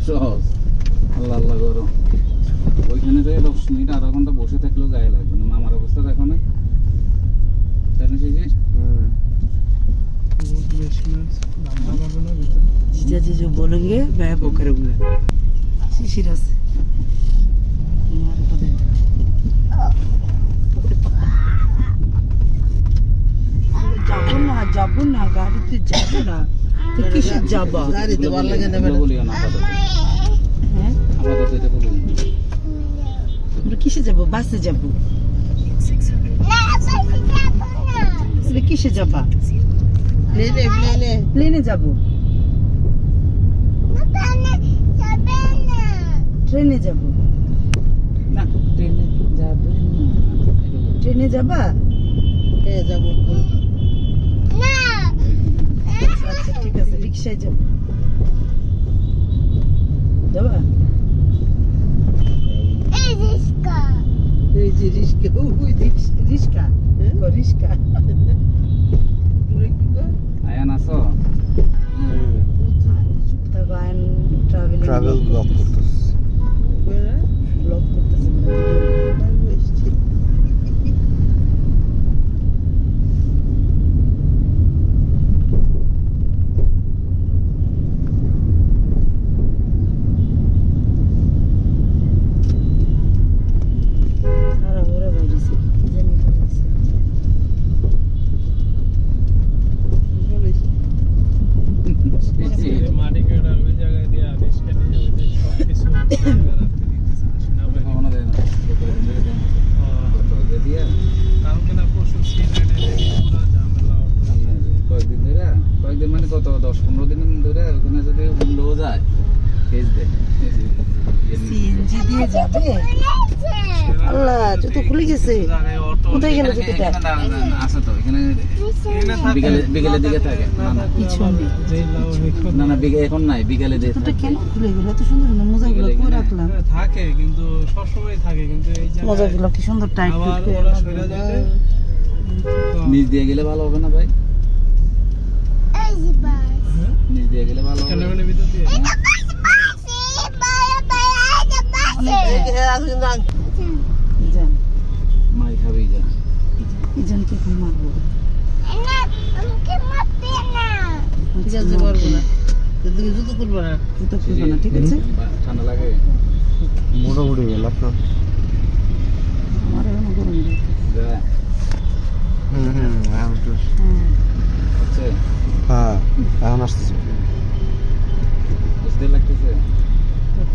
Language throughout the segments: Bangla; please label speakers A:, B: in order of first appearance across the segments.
A: সহজ। আল্লাহ আল্লাহ করো, ওইখানে যে 10 মিনিট আধা ঘন্টা বসে থাকলেও গায়ে লাগবে না। মামার অবস্থা দেখো না, জানিস যে
B: जीजा जी जो बोलेंगे मैं वो करूँगा। शिशिरा से हमारे को दे যাবো না গাড়িতে যাবো না তো কিসে যাবা?
C: গাড়িতে ভালো লাগে না
A: এগুলো বলিও না আপাতত।
B: হ্যাঁ
A: আপাতত এটা বলিও না।
B: আমরা কিসে যাবো? বাসে যাবো। তাহলে কিসে যাবা?
C: প্লেনে প্লেনে
B: প্লেনে যাবো, ট্রেনে যাবো
A: না, ট্রেনে যাবে না।
B: ট্রেনে যাবা?
C: হ্যাঁ যাবো।
B: আচ্ছা ঠিক আছে, রিক্সায় যাবো। যাবা?
C: এই যে রিস্কা ওই রিস্কা
B: রিক্সা রিক্সা
C: দূরে কি গো
A: আয়ান আসো?
B: তারপর আইন ট্রাভেল
D: ট্রাভেল ব্লগ করতেছে।
C: বেরা
B: ব্লগ করতেছে।
C: বসছি
B: সারা ওরা বাইরেছে কি জানি বলেছে।
E: মাটি কাটার ওই জায়গায় দিয়ে রিস্কা নিয়ে ওই যে সব কিছু রাখতে দিতেছে না সেনাবাহিনী।
A: কখনো দেয় না, কতদিন ধরে দেয় না। কত আগে দিয়া
E: কালকে না পরশু সিলেটে পুরো ঝামেলা হতো।
A: কয়েকদিন ধরে, কয়েকদিন মানে কত 10-15 দিন ধরে ওখানে যদি উন্ডো যায় কেস দেয়।
B: সিএনজি দিয়ে যাবে? আল্লাহ জুতো খুলে গেছে।
E: জায়গায় অটো
B: কোথায় গেল জুতোটা?
A: আছে তো এখানে,
E: এখানে থাকে।
A: বিকেলের দিকে থাকে। না না
B: পিছনে
E: যেই লাউ এখন
A: না না, এখন নাই, বিকেলে দিয়ে
B: জুতোটা
A: থাকে।
B: কেন খুলে গেল? এত সুন্দর না, মোজাগুলো কই রাখলাম?
E: থাকে কিন্তু সবসময় থাকে কিন্তু এই জায়গায়
B: মোজাগুলো কি সুন্দর টাইট
E: আবার
B: করে
E: ওরা সরে যেতে
A: নিচ দিয়ে গেলে ভালো হবে না ভাই? নিচ দিয়ে গেলে ভালো হবে।
E: ক্যামেরার ভিতর দিয়ে
B: জান
A: মাই খাবেই যা।
B: ইজানকে খুব মারবো।
C: ঠিক আছে পারবো না যদি জুতো করবো না
B: জুতো খুলবো না, ঠিক আছে?
A: ঠান্ডা লাগে?
D: মোটামুটি গেল আপনার।
B: আমার এখন গরম লাগে।
A: যা
D: এখন তো
B: হ্যাঁ
A: হচ্ছে,
D: হ্যাঁ এখন আসতেছে।
A: বুঝতে লাগতেছে।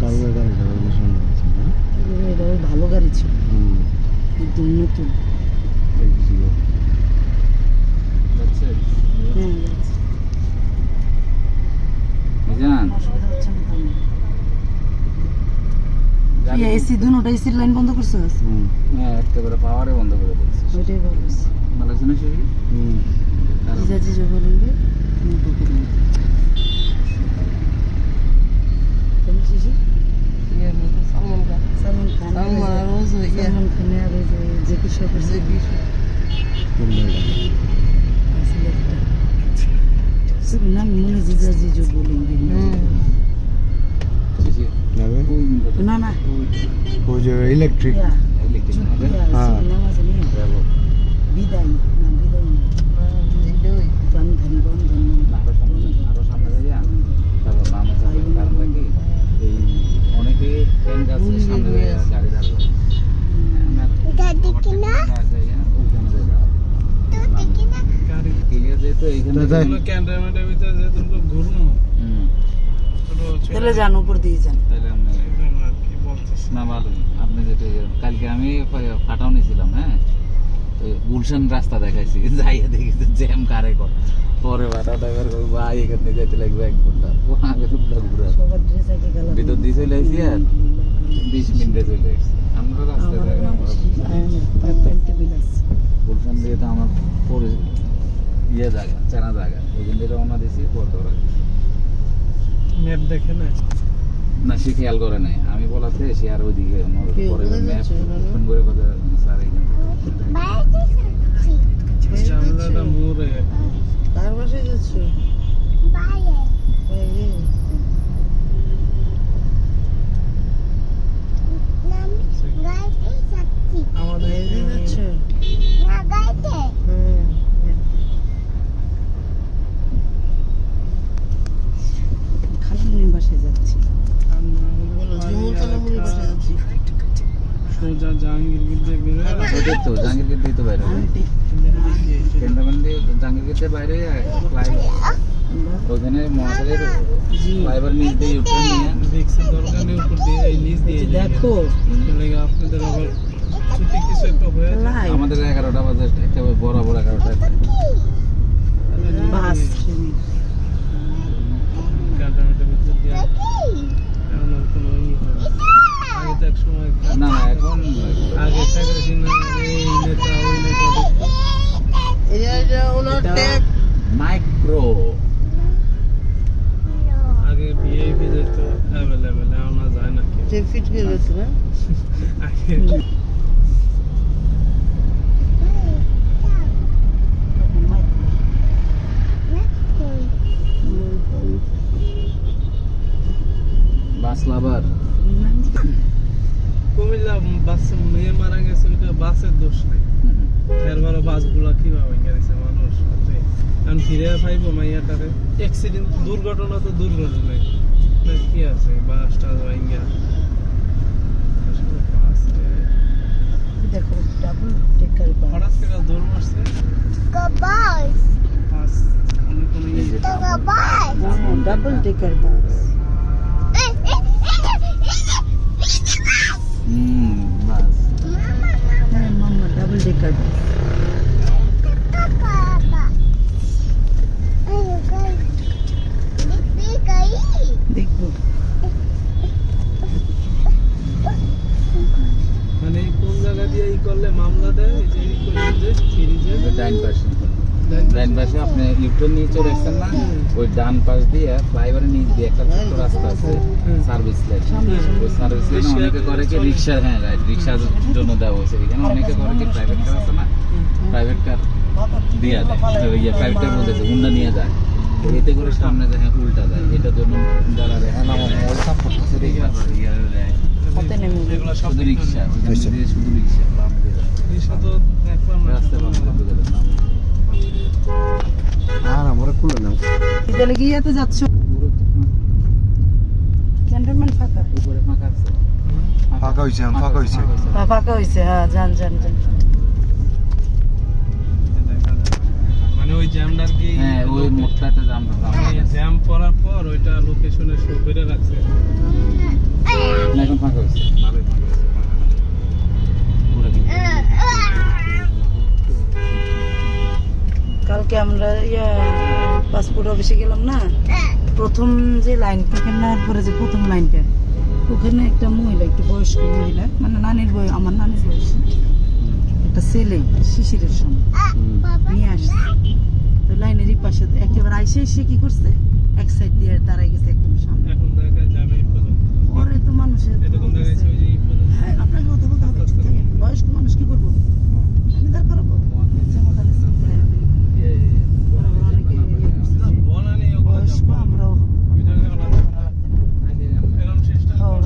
D: কালকে গাড়িটা অনেক সুন্দর আছে না?
B: এটা ওই ভালো গাড়ি ছিল,
D: হুম,
B: একদম নতুন।
D: এই ছিল।
A: যাচ্ছে
B: হ্যাঁ যাচ্ছে।
A: মিজান,
B: অসুবিধা হচ্ছে না তো আমার।
A: গাড়ি-
B: এসি দুটোটা এসির লাইন বন্ধ করছিস?
D: হুম,
A: হ্যাঁ, একেবারে পাওয়ারে বন্ধ করে দিয়েছে।
B: ওইটাই ভালো হয়েছে।
A: ভালো আছে না শিশি?
D: হুম।
B: जीजा जी जो बोलेंगे मैं वो करूँगी। कौन शीशी?
C: ये मेरे सामान का
B: सलमान खान।
C: আমার রোজ হয়ে গেছে
B: सलमान खान আর ওই যে জ্যাকি শ্রফের
C: যে কি
D: কোন জায়গা?
B: सब ना मुने जीजा जी जो बोलेंगे।
A: শিশি,
D: যাবে?
A: ওই মিনিটটা-
B: ना না
D: ওই যে ইলেকট্রিক।
B: या
A: ইলেকট্রিক হবে?
D: हाँ।
B: नामाज नहीं
A: যাবো।
B: বিদায় না বিদায় না
C: এইটাই
B: বন্ধন বন্ধন
A: না, আরো সামনে যাইয়া তারপর বামে যাবে। কারণটা কি, এই অনেকে ট্রেন গাছের সামনে যাইয়া গাড়ি দাঁড়াবে।
E: গাড়ি
A: ক্লিয়ার যেহেতু এইখানে
D: দাদা।
E: ক্যামেরার ভিতরে যে তুমি ঘুরনো
A: হুম,
B: চলে যান উপর দিয়ে যান।
A: তাহলে আপনি
E: আর কি বলতেছ
A: না ভালোই। আপনি যেটা কালকে আমি ফাটাও নিয়েছিলাম, হ্যাঁ, তো গুলশান রাস্তা দেখাইছি, যাইয়া দেখি জ্যাম কারে কর। পরে ফাটাও ড্রাইভার ভাই এখান থেকে যেতে লাগবে 1 ঘন্টা। ও আগে তো ব্লক ঘুরা
B: সবার ড্রেস আগে গেল
A: ভিতর দিয়ে চলে আসি আর 20 মিনিটে চলে আসছি। আমরা রাস্তায় যাই না, আমরা
B: প্যান্টে বিলাস
A: গুলশান দিয়ে তো আমার পরে ইয়ে জায়গা, চেনা জায়গা, ওইখান দিয়ে রওনা দিয়েছি। পরে ওরা
E: ম্যাপ দেখে না
A: না, সে খেয়াল করে নাই, আমি বলাতে সে আর ওইদিকে আমার
C: কে
A: পরে
C: ওখানে
A: ম্যাপ
C: যাচ্ছে ওরা?
A: ফোন করে কথা, স্যার এইখান থেকে
E: ঝামেলাটা মোড়ে
C: কার বাসায় যাচ্ছ বাইরে
B: যাচ্ছি।
E: সোজা জাহাঙ্গীরগির দিয়ে বের হয়ে
A: ওদের তো জাহাঙ্গীরগেট দিয়ে তো বাইরে হয়। ক্যান্টনমেন্ট দিয়ে জাহাঙ্গীরগেট দিয়ে বাইরে হয়, ফ্লাইওভার ওখানে মহাখালীর
B: জি
A: ফ্লাইওভার নিচ দিয়ে ইউটার্ন নিয়ে
E: রিক্সের দরকার নেই, উপর দিয়ে এই নিচ দিয়ে
B: দেখো
E: লেগে আপনাদের আবার ছুটি কিছু একটা হয়ে যায়।
B: লাইট
A: আমাদের 11টা বাজে একেবারে বরাবর 11টা
B: বাস
E: ক্যান্টনমেন্টের ভিতর দিয়ে এমন আর কোনো ই হয় না। আগে তো এক সময়
A: না না এখন
E: আগে থাকলে দিন এই নেতা ওই নেতা দেখতো।
C: এটা ওনার
B: এটা-
C: ট্যাগ
A: মাইক্রো
E: আগে ভিআইপি যেত অ্যাভেলেবেল, এখন আর যায় না কেউ।
C: যে ফিট করে গেছে না
E: আগে
A: বাস লাভার
E: কুমিল্লা বাস মেয়ে মারা গেছে, ওইটা বাসের দোষ নাই। এরবারও বাসগুলা কিভাবে গেছে মানুষ সাথে এখন ফিরে পাইবো মাইয়াটারে। অ্যাক্সিডেন্ট দুর্ঘটনা তো দুর্ঘটনাই না, কি আছে বাসটা ভাইঙ্গা
B: দেখো ডাবল টেকার বাস
E: হঠাৎ করে দৌড় মারছে বাস, অনেক কোনো ইয়ে
B: ডাবল টেকার বাস
A: বাস
B: হ্যাঁ মাম্মা ডাবল টেকার বাস দেখবো
E: মানে কোন জায়গা দিয়ে ই করলে মামলা দেয়, এই যে ই করলে যে সিরিজে
A: ডাইন পাশে ডাইন পাশে আপনি ইউটার্ন নিয়ে চলে এসছেন না, ওই ডান পাশ দিয়ে ফ্লাইওভারের নিচ দিয়ে একটা ছোট্ট রাস্তা আছে সার্ভিস লাইন। ওই সার্ভিস লাইন অনেকে করে কি রিক্সা, হ্যাঁ রাইট, রিক্সার জন্য দেওয়া হয়েছে। এখানে অনেকে করে কি প্রাইভেট কার আছে না, প্রাইভেট কার দিয়ে দেয়, ইয়ে প্রাইভেট কার বলতেছে হুন্ডা নিয়ে যায়, তো এতে করে সামনে যায় হ্যাঁ উল্টা যায়, এটার জন্য যারা দেয় হ্যাঁ সাপোর্ট করছে দেয়
B: হাতে নেমে
E: এগুলো সব
A: শুধু রিক্সা, ওইখান দিয়ে শুধু রিক্সা বাম দিয়ে যায়,
E: রিক্সা তো দেখলাম না
A: রাস্তা বাম দিয়ে ঢুকে গেলে বাম।
D: আর আমরা খুলে নাও
B: তাহলে কি ইয়াতে যাচ্ছ ক্যান্টনমেন্ট ফাঁকা
A: উপরে ফাঁকা আছে,
D: ফাঁকা হয়েছে ফাঁকা হয়েছে
B: ফাঁকা হয়েছে হ্যাঁ যান যান যান
E: দেখা যায়। মানে ওই জ্যামটার কি
A: হ্যাঁ ওই মোটটাতে জাম
E: জ্যাম পড়ার পর ওইটা লোকেশনে শো করে রাখছে।
A: না এখন ফাঁকা হয়েছে, ভালোই ফাঁকা হয়েছে পুরো কি
B: কালকে আমরা পাসপোর্ট অফিসে গেলাম না, প্রথম যে লাইনটা নেওয়ার পরে যে প্রথম লাইনটা ওখানে একটা মহিলা, একটু বয়স্ক মহিলা, মানে নানির বয়স, আমার নানির বয়স, একটা ছেলে শিশিরের সময় নিয়ে আসছে। তো লাইনেরই পাশে একেবারে আইসে সে কি করছে, এক সাইড দিয়ে দাঁড়াই গেছে একদম সামনে।
E: এখন দেখা যাবে এই পর্যন্ত।
B: পরে তো মানুষের
E: এরকম দেখাচ্ছে ওই যে এই পর্যন্ত।
B: হ্যাঁ আপনাকে কথা বলতে হবে, ঠিক আছে? বয়স্ক মানুষ কি করবো, আমি দাঁড় করাবো জামাকালে স্কুল করে ওরা অনেকে ইয়ে করছে
E: না,
B: যে
E: বলা নেই ওগুলো
B: বয়স্ক
E: যা বলে।
B: আমরাও হবো।
E: ওই জায়গায় ওরা এরকম সিস্টেম
B: হ্যাঁ,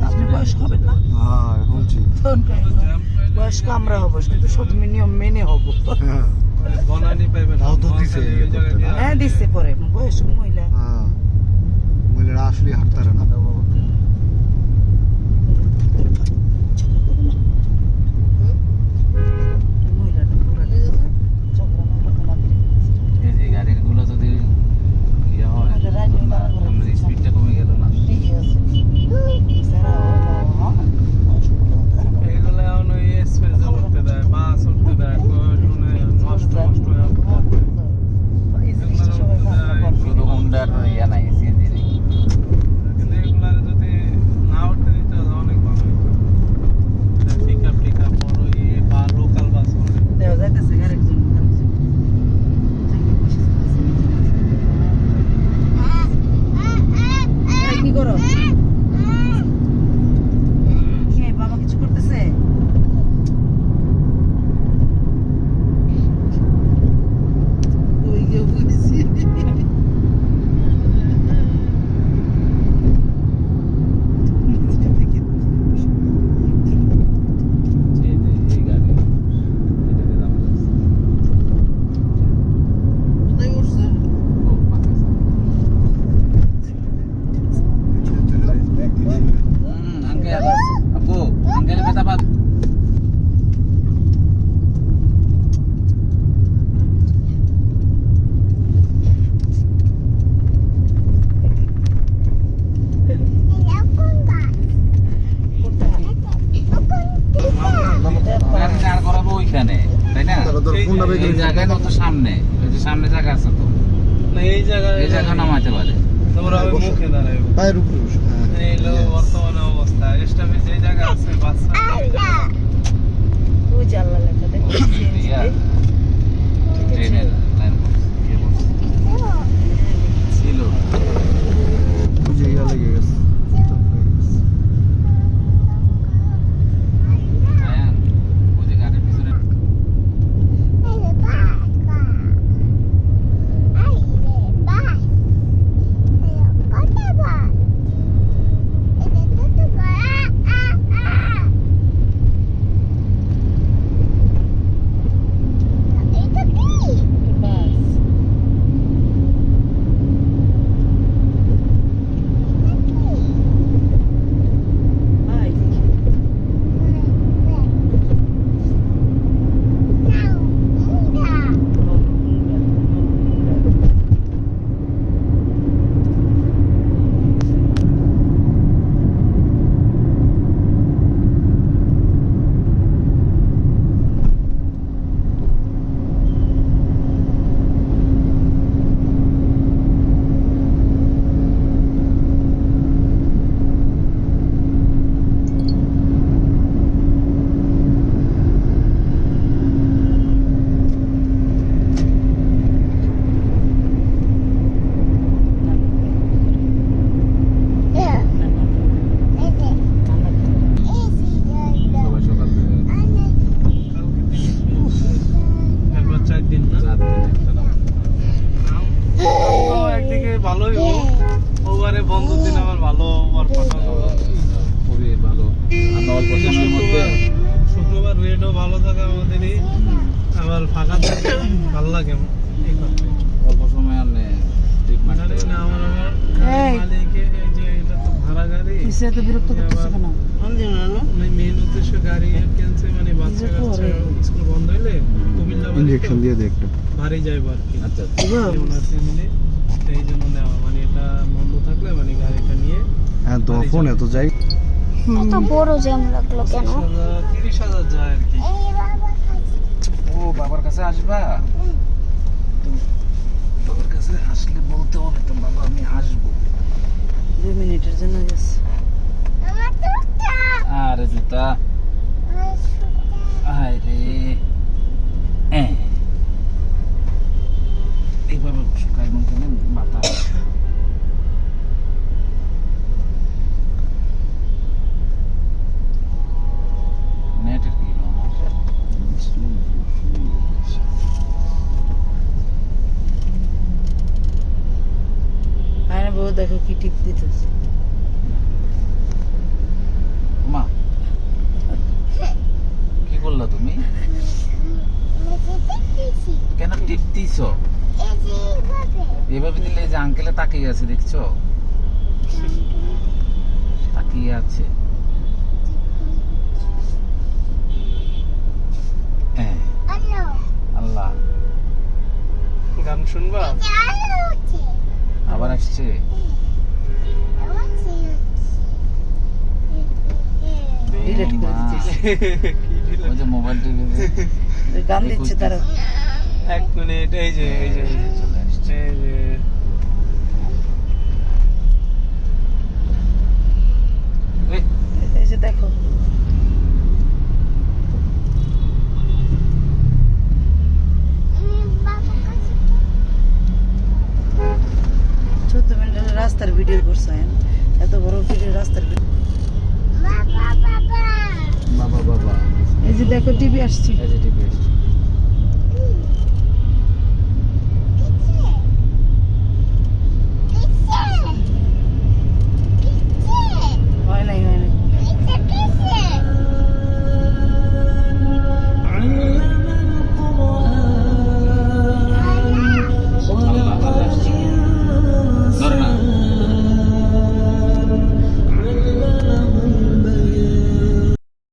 B: আপনি বয়স্ক হবেন না
D: হ্যাঁ শুনছি
B: ফোন করে
E: জ্যাম পাইলে
B: বয়স্ক আমরা হবো, কিন্তু সব নিয়ম মেনে হবো।
D: হ্যাঁ
E: বনানি পাইবে না।
D: তাও তো দিছে
E: ওই জায়গায় দিয়ে
B: হ্যাঁ দিচ্ছে পরে বয়স্ক মহিলা
D: হ্যাঁ মহিলারা আসলে হাঁটতারে না
B: মহিলাটা পুরো ঝগড়া না করতে না পেরে।
A: এই যে গাড়িগুলো যদি ইয়ে হয়
B: আমাদের রাজ্যে তারা করে
A: আমাদের স্পিডটা কমে গেল না,
B: ঠিকই আছে স্যারা বয়স্ক মহিলা
E: এগুলো এখন ওই এক্সপ্রেসে উঠতে দেয়, বাস উঠতে দেয়, মানে নষ্ট নষ্ট হয়ে যাবে।
B: এই জিনিসটা সবাই ভালো করে।
A: শুধু হুন্ডার ইয়ে নাই সিএনজি নেই। angkel. Abu, angkel apa dapat? গান করাবো ওইখানে, তাই না?
D: তাহলে তোর ফোনটা বের
A: এই
D: করে
A: জায়গায় কত সামনে, ওই যে সামনে জায়গা আছে তো,
E: না এই জায়গায়
A: এই জায়গা নামাতে পারে।
E: তোমরা ওই মুখে দাঁড়াইবো।
D: পায়ের উপরে বসে।
E: এই হলো বর্তমানে অবস্থা। স্টাফে যে জায়গা আছে বাচ্চা
B: ওই জানলা লেখা দেখো
A: ইয়া, ট্রেনের লাইন ছিল।
D: ওই যে ইয়া লেগে গেছে।
A: আয়ান, ওই যে গাড়ির পিছনে
B: বাস আই
A: সবাই সকাল থেকে
E: একবার 4 দিন না।
A: রাত দিন একটা নাম।
E: তো একদিকে ভালোই হোক, ওবারে বন্ধ দিন আবার ভালো ওভার পাঠানো হবে।
A: খুবই ভালো। আমরা অল্প সময়ের মধ্যে
E: শুক্রবার রেটও ভালো থাকে আমাদেরই, আবার ফাঁকা থাকে ভালো লাগে এই করতে।
A: অল্প সময় আনলে ট্রিটমেন্ট
E: জানি না আমার
B: এই।
E: মালিকে এই যে এটা তো ভাড়া গাড়ি,
B: কিসে এত বিরক্ত করতেছে কেন
E: মেইন উদ্দেশ্য গাড়ি ক্যান্সেল মানে বাচ্চা কাচ্চা স্কুল বন্ধ হইলে কুমিল্লা বাড়ি তো
D: ইনজেকশন দিয়ে দে একটা।
E: বাড়ি যাইবো আর কি।
A: আচ্ছা
E: যেমন আছে মিলে এই জন্য নেওয়া, মানে এটা বন্ধ থাকলে মানে গাড়িটা নিয়ে
D: হ্যাঁ তোমার ফোনে তো যাই।
F: এত বড় জ্যাম লাগলো কেন?
E: 30,000 যায় আর কি।
A: ও বাবার কাছে আসবা? তো বাবার কাছে আসলে বলতে হবে তো, বাবা আমি আসবো।
B: 2 মিনিটের জন্য গেছে
A: আরে জুতা, আরে এইভাবে শুকায় মন কেন বাতাস। নেটের কি আমার
B: আয়না বউ দেখো কি টিপ দিতেছে
A: মা, কি করলা তুমি? কেন টিপ দিছ? এভাবে দিলে যে আঙ্কেলে তাকিয়ে আছে, দেখছো? তাকিয়ে আছে। আল্লাহ,
E: গান শুনবা?
A: আবার আসছে।
B: ডিলিট করে
A: মা,
B: দিতেছে
A: ওই যে মোবাইল টিভি
B: গান দিচ্ছে তারা
E: 1 মিনিট। এই যে এই যে
A: চলে আসছে।
E: এই যে
A: এই,
B: এই যে দেখো রাস্তার ভিডিও করছে এত বড় ভিডিও রাস্তার ভিডিও
A: বাবা বাবা
B: এই যে দেখো টিভি আসছে
A: এই যে টিভি